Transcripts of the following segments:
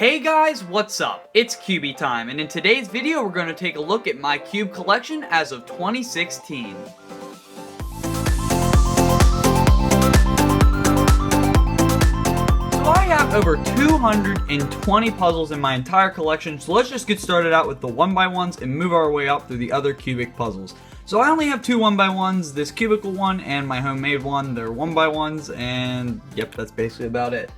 Hey guys, what's up? It's Cubey time, and in today's video we're going to take a look at my cube collection as of 2016. So I have over 220 puzzles in my entire collection, so let's just get started out with the 1x1s and move our way up through the other cubic puzzles. So I only have two 1x1s, this cubicle one and my homemade one. They're 1x1s, and yep, that's basically about it.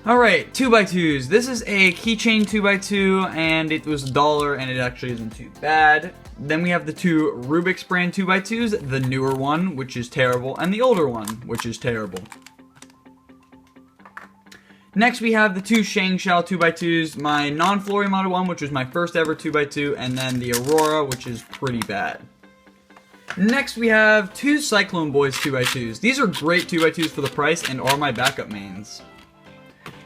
Alright, 2x2s. This is a keychain 2x2, and it was $1, and it actually isn't too bad. Then we have the two Rubik's brand 2x2s, the newer one, which is terrible, and the older one, which is terrible. Next we have the two Shangshao 2x2s, my non-Flory model one, which was my first ever 2x2, and then the Aurora, which is pretty bad. Next we have two Cyclone Boys 2x2s. These are great 2x2s for the price and are my backup mains.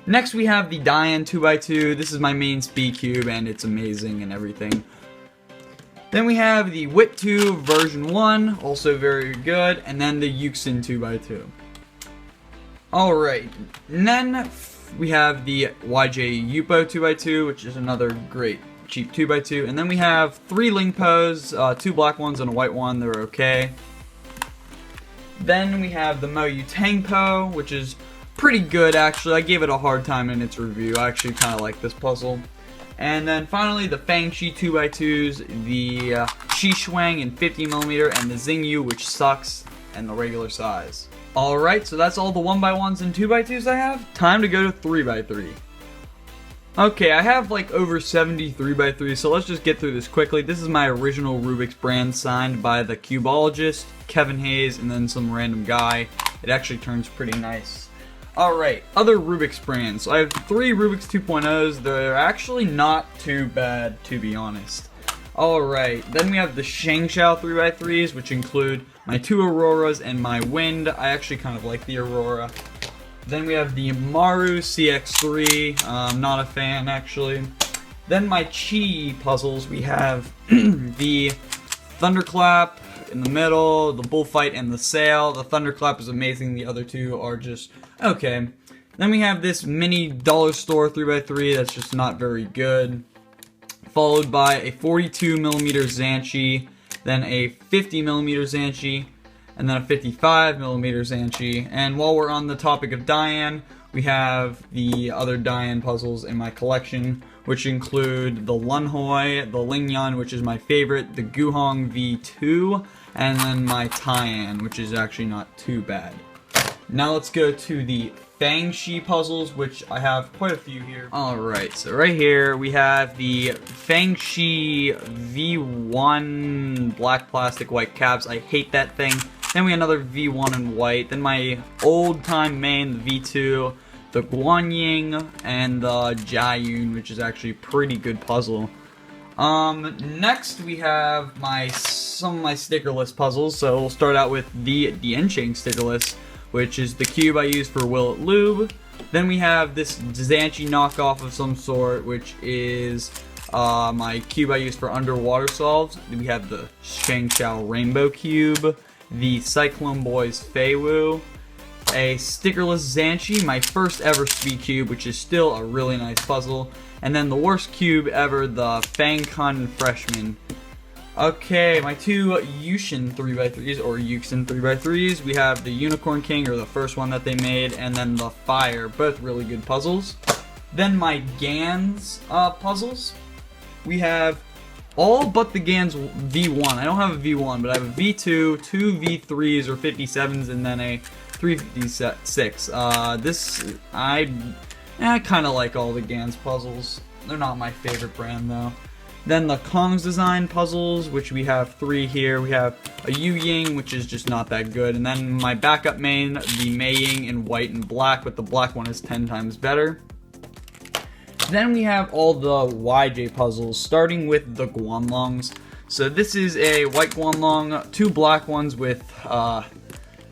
Next we have the Diane 2x2. This is my main speed cube and it's amazing and everything. Then we have the Whip 2 version 1, also very good, and then the Yuxin 2x2. Alright, and then we have the YJ Yupo 2x2, which is another great cheap 2x2. And then we have three Lingpos, two black ones and a white one, they're okay. Then we have the Mo Yu Tangpo, which is pretty good actually. I gave it a hard time in its review. I actually kind of like this puzzle. And then finally the Fangshi 2x2s, the Shishuang in 50mm, and the Xingyu, which sucks, and the regular size. Alright, so that's all the 1x1s and 2x2s I have. Time to go to 3x3. Okay, I have like over 70 3x3s, so let's just get through this quickly. This is my original Rubik's brand signed by the Cubologist, Kevin Hayes, and then some random guy. It actually turns pretty nice. Alright, other Rubik's brands. So I have three Rubik's 2.0s. They're actually not too bad, to be honest. Alright, then we have the Shangshao 3x3s, which include my two Auroras and my Wind. I actually kind of like the Aurora. Then we have the Maru CX3. I'm not a fan, actually. Then my Chi puzzles. We have the Thunderclap in the middle, the Bullfight, and the Sail. The Thunderclap is amazing. The other two are just okay. Then we have this mini dollar store 3x3 that's just not very good. Followed by a 42mm Zanchi, then a 50mm Zanchi, and then a 55mm Zanchi. And while we're on the topic of Diane, we have the other Diane puzzles in my collection, which include the Lunhoi, the Lingyun, which is my favorite, the Guhong V2, and then my Taiyan, which is actually not too bad. Now let's go to the Fangshi puzzles, which I have quite a few here. Alright, so right here we have the Fangshi V1 black plastic white caps. I hate that thing. Then we have another V1 in white. Then my old time main, the V2, the Guanying, and the Jiayun, which is actually a pretty good puzzle. Next we have some of my stickerless puzzles. So we'll start out with the Diancheng stickerless, which is the cube I use for Will It Lube. Then we have this Zanchi knockoff of some sort, which is my cube I use for underwater solves. Then we have the Shangshao Rainbow Cube, the Cyclone Boys Feiwu, a stickerless Zanchi, my first ever speed cube, which is still a really nice puzzle, and then the worst cube ever, the Fangkun Freshman. Okay, my two Yuxin 3x3s, or Yuxin 3x3s, we have the Unicorn King, or the first one that they made, and then the Fire, both really good puzzles. Then my Gans puzzles, we have all but the Gans V1. I don't have a V1, but I have a V2, two V3s or 57s, and then a 356. I kind of like all the Gans puzzles. They're not my favorite brand, though. Then the Kong's Design puzzles, which we have three here. We have a Yu Ying, which is just not that good. And then my backup main, the Mei Ying in white and black, but the black one is 10 times better. Then we have all the YJ puzzles, starting with the Guanlongs. So this is a white Guanlong, two black ones with,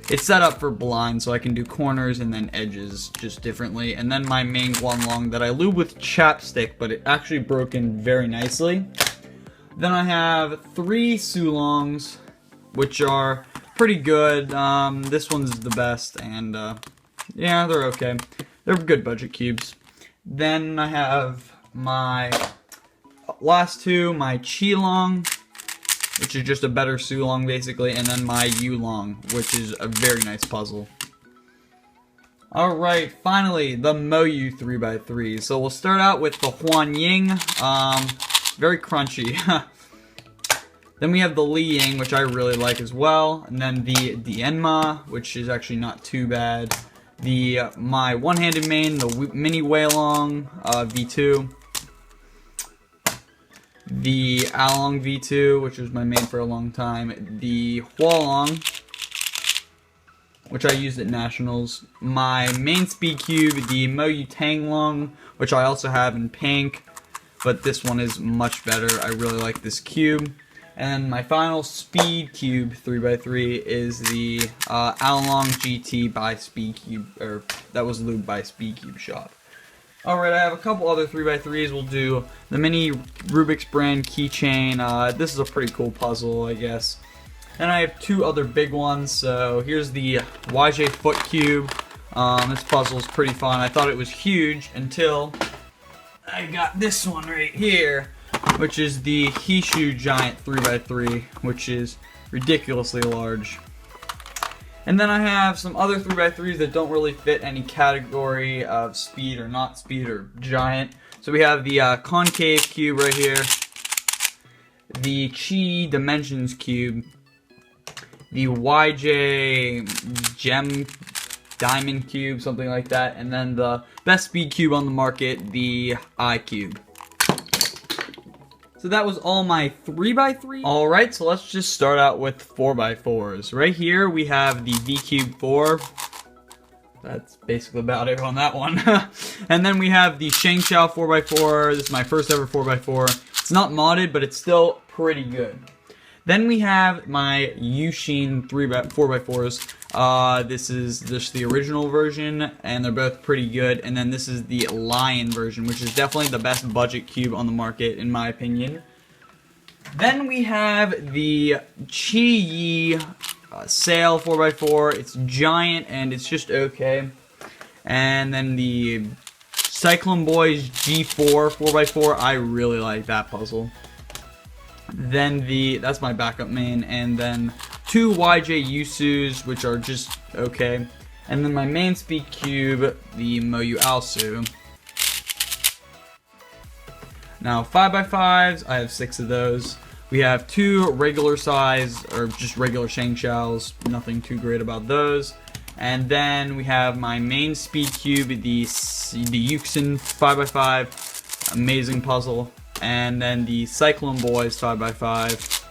it's set up for blind, so I can do corners and then edges just differently. And then my main Guanlong that I lube with chapstick, but it actually broke in very nicely. Then I have three Sulongs, which are pretty good. This one's the best, and yeah, they're okay. They're good budget cubes. Then I have my last two, my Qilong, which is just a better Sulong basically, and then my Yulong, which is a very nice puzzle. Alright, finally, the Moyu 3x3. So we'll start out with the Huanying, very crunchy. Then we have the Liying, which I really like as well, and then the Dienma, which is actually not too bad. My one-handed main, the Mini Weilong V2. The Along V2, which was my main for a long time. The Hualong, which I used at Nationals. My main speed cube, the Moyu Tanglong, which I also have in pink, but this one is much better. I really like this cube. And my final speed cube 3x3 is the Along GT by Speed Cube, or that was lubed by Speed Cube Shop. Alright, I have a couple other 3x3s. We'll do the mini Rubik's brand keychain. This is a pretty cool puzzle, I guess. And I have two other big ones. So here's the YJ Foot Cube. This puzzle is pretty fun. I thought it was huge until I got this one right here, which is the Hishu Giant 3x3, which is ridiculously large. And then I have some other 3x3s that don't really fit any category of speed or not speed or giant. So we have the Concave Cube right here, the Chi Dimensions Cube, the YJ Gem Diamond Cube, something like that, and then the best speed cube on the market, the I Cube. So that was all my 3x3. Alright, so let's just start out with 4x4s. Right here we have the V-Cube 4. That's basically about it on that one. And then we have the Shengxiao 4x4. This is my first ever 4x4. It's not modded, but it's still pretty good. Then we have my Yushin 4x4s. This is just the original version, and they're both pretty good. And then this is the Lion version, which is definitely the best budget cube on the market, in my opinion. Then we have the Chi-Yi Sail 4x4. It's giant, and it's just okay. And then the Cyclone Boys G4 4x4. I really like that puzzle. Then that's my backup main, and then two YJ Yusus, which are just okay. And then my main speed cube, the Moyu Alsu. Now 5x5s, I have 6 of those. We have two regular size, or just regular Shengxiaos, nothing too great about those. And then we have my main speed cube, the Yuxin 5x5, amazing puzzle. And then the Cyclone Boys 5x5.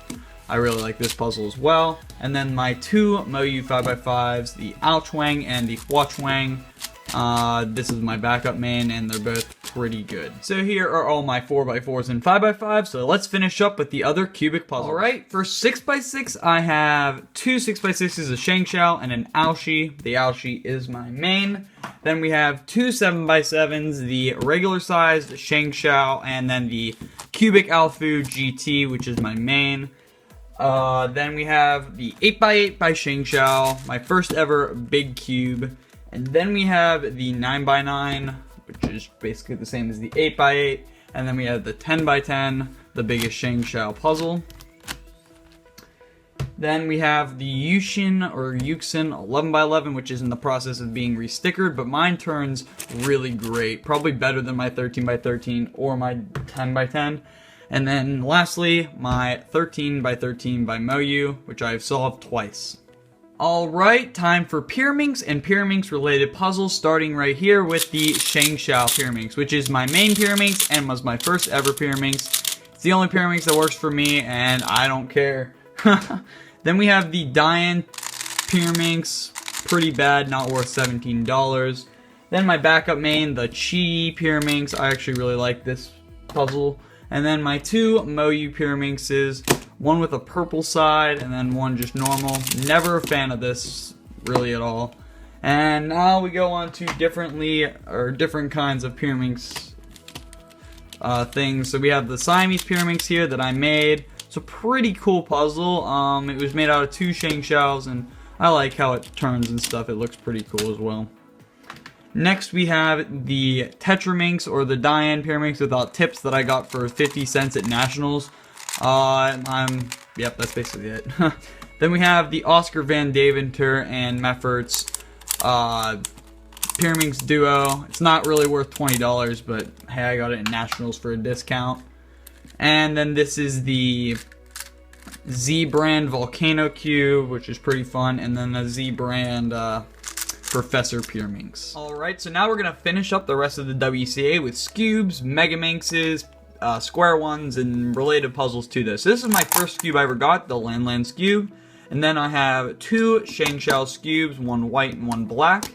I really like this puzzle as well. And then my two Moyu 5x5s, the Aochuang and the Huachuang. This is my backup main, and they're both pretty good. So here are all my 4x4s and 5x5s, so let's finish up with the other cubic puzzles. Alright, for 6x6, I have two 6x6s of Shengxiao and an Aoshi. The Aoshi is my main. Then we have two 7x7s, the regular sized Shengxiao, and then the Cubic Alfu GT, which is my main. Then we have the 8x8 by Shengxiao, my first ever big cube. And then we have the 9x9, which is basically the same as the 8x8. And then we have the 10x10, the biggest Shengxiao puzzle. Then we have the Yushin or Yuxin 11x11, which is in the process of being restickered, but mine turns really great. Probably better than my 13x13 or my 10x10. And then lastly, my 13x13 by Moyu, which I've solved twice. Alright, time for Pyraminx and Pyraminx related puzzles, starting right here with the Shengxiao Pyraminx, which is my main Pyraminx and was my first ever Pyraminx. It's the only Pyraminx that works for me, and I don't care. Then we have the Dian Pyraminx, pretty bad, not worth $17. Then my backup main, the Chi Pyraminx, I actually really like this puzzle. And then my two Moyu Pyraminxes, one with a purple side and then one just normal. Never a fan of this really at all. And now we go on to different kinds of Pyraminx things. So we have the Siamese Pyraminx here that I made. It's a pretty cool puzzle. It was made out of two Shengxiaos, and I like how it turns and stuff. It looks pretty cool as well. Next we have the Tetraminx or the Diane Pyraminx without tips that I got for 50 cents at Nationals. Yep, that's basically it. Then we have the Oscar Van Deventer and Meffert's Pyraminx Duo. It's not really worth $20, but hey, I got it at Nationals for a discount. And then this is the Z brand Volcano Cube, which is pretty fun, and then the Z brand Professor Pyraminx. Alright, so now we're going to finish up the rest of the WCA with Scubes, Megaminxes, Square Ones, and related puzzles to this. So this is my first Scube I ever got, the Lan Lan Scube. And then I have 2 Shangshao Scubes, 1 white and 1 black.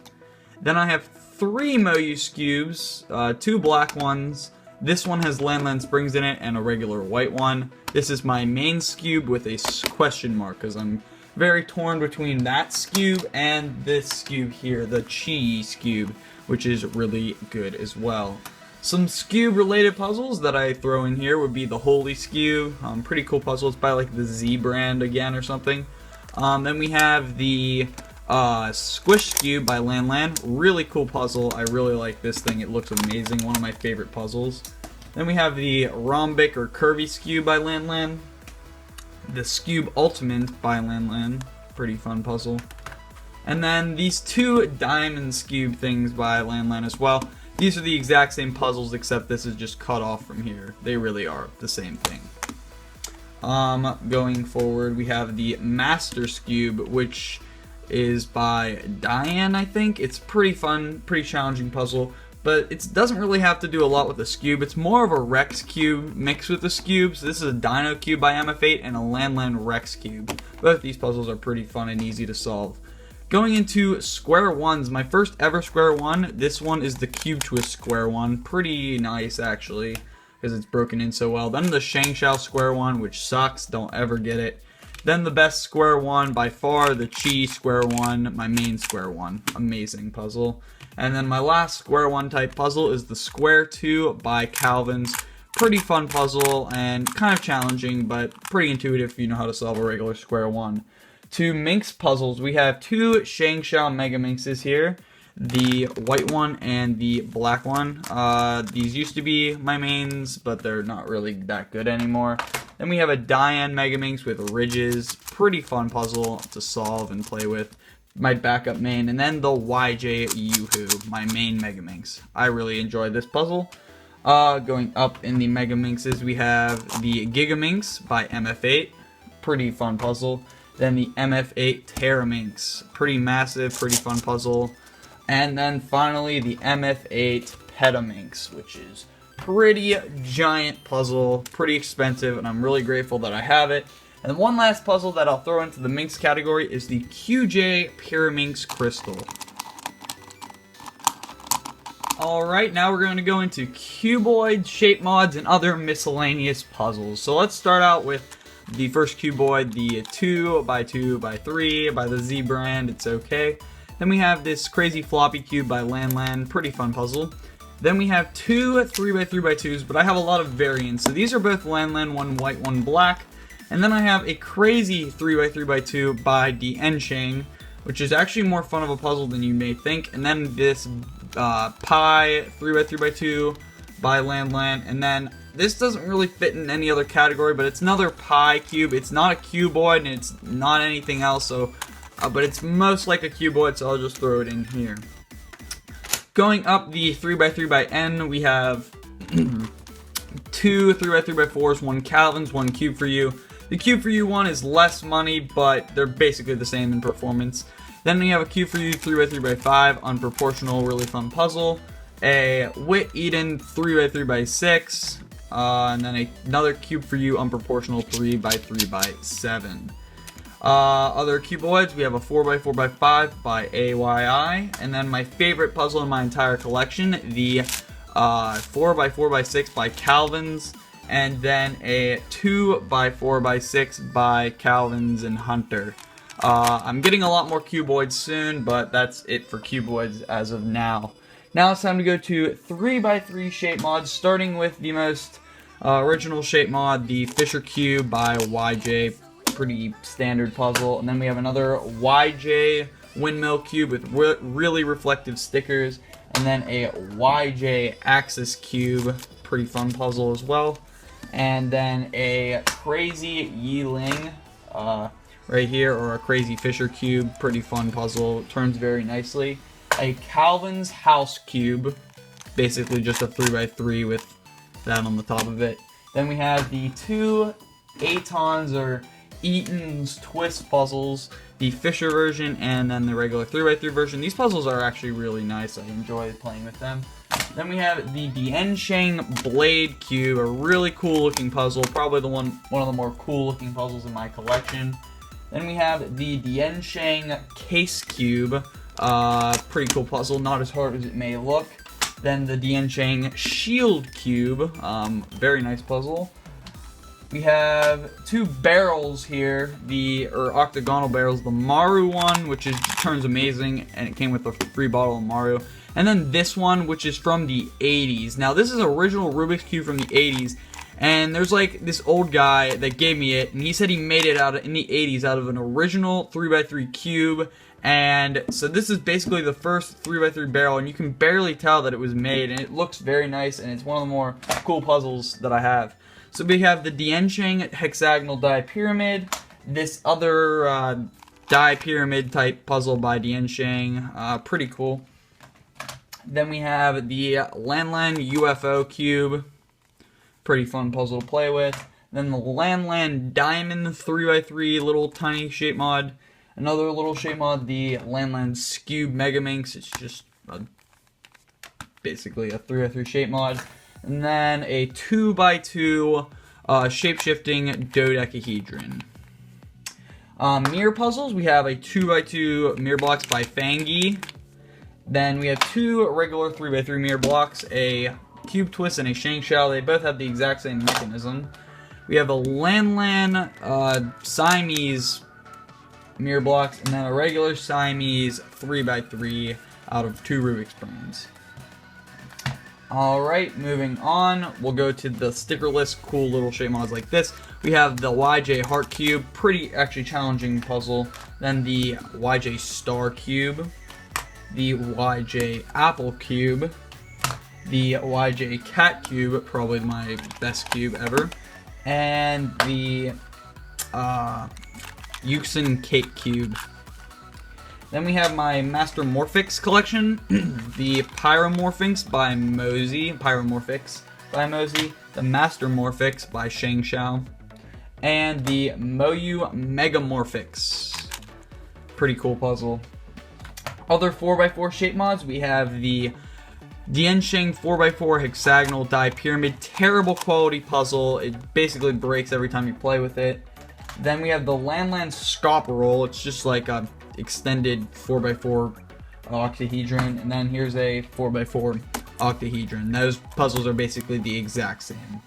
Then I have 3 Moyu Scubes, 2 black ones. This one has Lan Lan Springs in it and a regular white one. This is my main Scube with a question mark because I'm very torn between that Scube and this Scube here, the Chi Scube, which is really good as well. Some Scube related puzzles that I throw in here would be the Holy Scube, pretty cool puzzle. It's by like the Z brand again or something. Then we have the Squish Scube by Lan Lan. Really cool puzzle. I really like this thing. It looks amazing. One of my favorite puzzles. Then we have the Rhombic or Curvy Scube by Lan Lan. The Scube Ultimate by Lan Lan. Pretty fun puzzle. And then these 2 Diamond Scube things by Lan Lan as well. These are the exact same puzzles except this is just cut off from here. They really are the same thing. Going forward we have the Master Scube, which is by Diane, I think. It's pretty fun, pretty challenging puzzle, but it doesn't really have to do a lot with the Scube. It's more of a Rex Cube mixed with the Scubes. This is a Dino Cube by MF8 and a Lan Lan Rex Cube. Both these puzzles are pretty fun and easy to solve. Going into Square Ones, my first ever Square One, this one is the Cube Twist Square One. Pretty nice, actually, because it's broken in so well. Then the Shangshao Square One, which sucks, don't ever get it. Then the best Square One by far, the Chi Square One, my main Square One. Amazing puzzle. And then my last Square One type puzzle is the Square 2 by Calvin's. Pretty fun puzzle and kind of challenging, but pretty intuitive if you know how to solve a regular Square One. To Minx puzzles, we have 2 Shangshao Mega Minxes here. The white one and the black one. These used to be my mains, but they're not really that good anymore. Then we have a Diane Megaminx with ridges. Pretty fun puzzle to solve and play with. My backup main. And then the YJ Yoo-Hoo, my main Megaminx. I really enjoyed this puzzle. Going up in the Megaminxes, we have the Gigaminx by MF8. Pretty fun puzzle. Then the MF8 Terraminx. Pretty massive, pretty fun puzzle. And then finally the MF8 Petaminx, which is pretty giant puzzle, pretty expensive, and I'm really grateful that I have it. And one last puzzle that I'll throw into the Minx category is the QJ Pyraminx Crystal. Alright, now we're going to go into Cuboids, shape mods, and other miscellaneous puzzles. So let's start out with the first Cuboid, the 2x2x3 by the Z brand, it's okay. Then we have this crazy floppy cube by Lan Lan, pretty fun puzzle. Then we have 2 3x3x2s, but I have a lot of variants. So these are both Lan Lan, 1 white, 1 black. And then I have a crazy 3x3x2 by Chang, which is actually more fun of a puzzle than you may think. And then this Pi 3x3x2 by Lan Lan. And then this doesn't really fit in any other category, but it's another Pi cube. It's not a cuboid and it's not anything else, so but it's most like a cuboid, so I'll just throw it in here. Going up the 3x3x N, we have 2 3x3x4s, 1 Calvin's, 1 Cube for You. The Cube for You one is less money, but they're basically the same in performance. Then we have a Cube for You 3x3x5, unproportional, really fun puzzle. A Wit Eden 3x3x6, and then another Cube for You unproportional 3x3x7. Other cuboids, we have a 4x4x5 by AYI, and then my favorite puzzle in my entire collection, the 4x4x6 by Calvin's, and then a 2x4x6 by Calvin's and Hunter. I'm getting a lot more cuboids soon, but that's it for cuboids as of now. Now it's time to go to 3x3 shape mods, starting with the most original shape mod, the Fisher Cube by YJ. Pretty standard puzzle. And then we have another YJ Windmill Cube with really reflective stickers. and then a YJ axis cube, pretty fun puzzle as well, and then a crazy Yeeling right here, or a crazy Fisher cube, pretty fun puzzle, turns very nicely. A Calvin's house cube, basically just a 3x3 with that on the top of it. Then we have the two Aton's or Eaton's twist puzzles, the Fisher version and then the regular 3x3 version. These puzzles are actually really nice. I enjoy playing with them. Then we have the Diansheng Blade Cube, a really cool looking puzzle, probably one of the more cool looking puzzles in my collection. Then we have the Diansheng Case Cube, pretty cool puzzle, not as hard as it may look. Then the Diansheng Shield Cube, very nice puzzle. We have two barrels here, or octagonal barrels. The Maru one, which turns amazing, and it came with a free bottle of Maru. And then this one, which is from the 80s. Now, this is original Rubik's Cube from the 80s, and there's like this old guy that gave me it, and he said he made it in the 80s out of an original 3x3 cube. And so this is basically the first 3x3 barrel, and you can barely tell that it was made, and it looks very nice, and it's one of the more cool puzzles that I have. So we have the Diansheng hexagonal die pyramid, this other die pyramid type puzzle by Diansheng, pretty cool. Then we have the Lanlan UFO cube, pretty fun puzzle to play with. Then the Lanlan diamond 3x3 little tiny shape mod, another little shape mod, the Lanlan Scube Megaminx, it's just basically a 3x3 shape mod. And then a 2x2 shape-shifting dodecahedron. Mirror puzzles, we have a 2x2 mirror blocks by Fangi. Then we have two regular 3x3 mirror blocks, a cube twist and a shank shell. They both have the exact same mechanism. We have a Lanlan Siamese mirror blocks, and then a regular Siamese 3x3 out of two Rubik's brains. Alright, moving on, we'll go to the stickerless cool little shape mods like this. We have the YJ Heart Cube, pretty actually challenging puzzle. Then the YJ Star Cube, the YJ Apple Cube, the YJ Cat Cube, probably my best cube ever, and the Euxin Cake Cube. Then we have my Master Morphix collection, the Pyraminx by Mosey, the Master Morphix by Shang Xiao, and the Moyu Megamorphix. Pretty cool puzzle. Other 4x4 shape mods, we have the Diansheng 4x4 hexagonal die pyramid, terrible quality puzzle, it basically breaks every time you play with it. Then we have the Lanlan Scop Roll, it's just like a extended 4x4 octahedron, and then here's a 4x4 octahedron. Those puzzles are basically the exact same.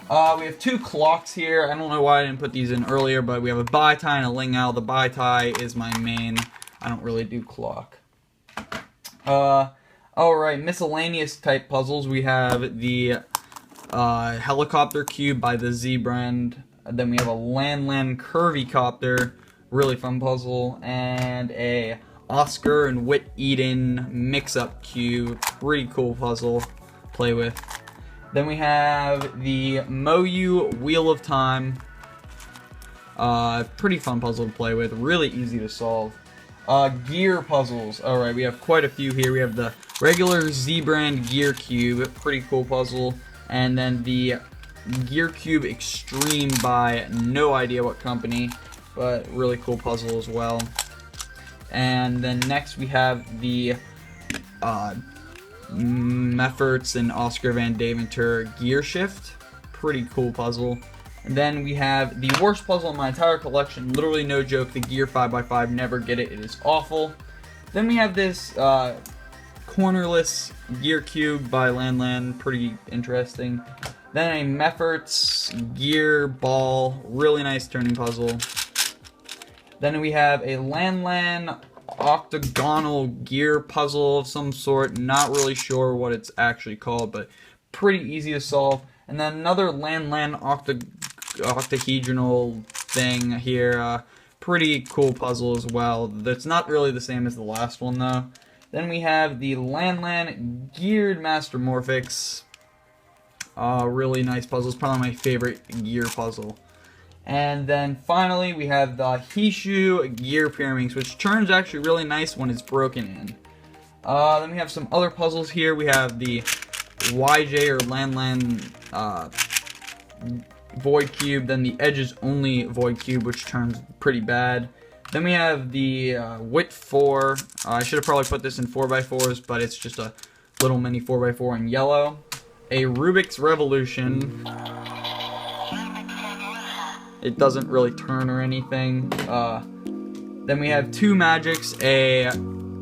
We have two clocks here. I don't know why I didn't put these in earlier, but we have a Bai Tai and a Ling Ao. The Bai Tai is my main. I don't really do clock. Alright, miscellaneous type puzzles. We have the Helicopter Cube by the Z brand. Then we have a Lanlan Curvy Copter, really fun puzzle, and a Oscar and Whit Eden mix-up cube, pretty cool puzzle to play with. Then we have the Moyu Wheel of Time, pretty fun puzzle to play with, really easy to solve. Gear puzzles, alright, we have quite a few here. We have the regular Z brand Gear Cube, pretty cool puzzle, and then the Gear Cube Extreme by no idea what company, but really cool puzzle as well. And then next we have the Mefferts and Oscar Van Deventer Gear Shift, pretty cool puzzle. And then we have the worst puzzle in my entire collection, literally no joke, the Gear 5x5, never get it, it is awful. Then we have this cornerless Gear Cube by Lanlan, pretty interesting. Then a Mefferts Gear Ball, really nice turning puzzle. Then we have a Lanlan octagonal gear puzzle of some sort, not really sure what it's actually called, but pretty easy to solve. And then another Lanlan octahedral thing here, pretty cool puzzle as well. That's not really the same as the last one though. Then we have the Lan Geared Master Morphix. Really nice puzzle. It's probably my favorite gear puzzle. And then finally we have the Hishu Gear Pyraminx, which turns actually really nice when it's broken in. Then we have some other puzzles here. We have the YJ or Lan Void Cube, then the Edges Only Void Cube, which turns pretty bad. Then we have the Wit 4. I should have probably put this in 4x4s, but it's just a little mini 4x4 in yellow. A Rubik's Revolution. It doesn't really turn or anything. Then we have two magics, a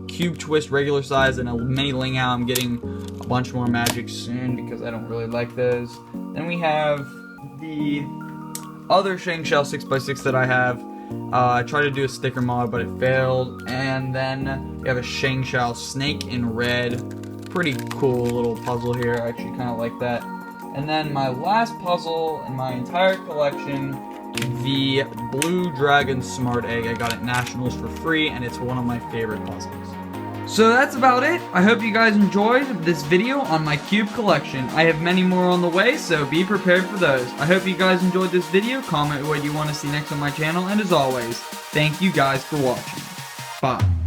Cube Twist regular size and a mini Ling Out. I'm getting a bunch more magics soon because I don't really like those. Then we have the other Shang Shell 6x6 that I have. I tried to do a sticker mod, but it failed. And then we have a Shang Shell Snake in red. Pretty cool little puzzle here. I actually kind of like that. And then my last puzzle in my entire collection, the Blue Dragon Smart Egg. I got it at Nationals for free, and it's one of my favorite puzzles. So that's about it. I hope you guys enjoyed this video on my cube collection. I have many more on the way, so be prepared for those. I hope you guys enjoyed this video. Comment what you want to see next on my channel, and as always, thank you guys for watching. Bye.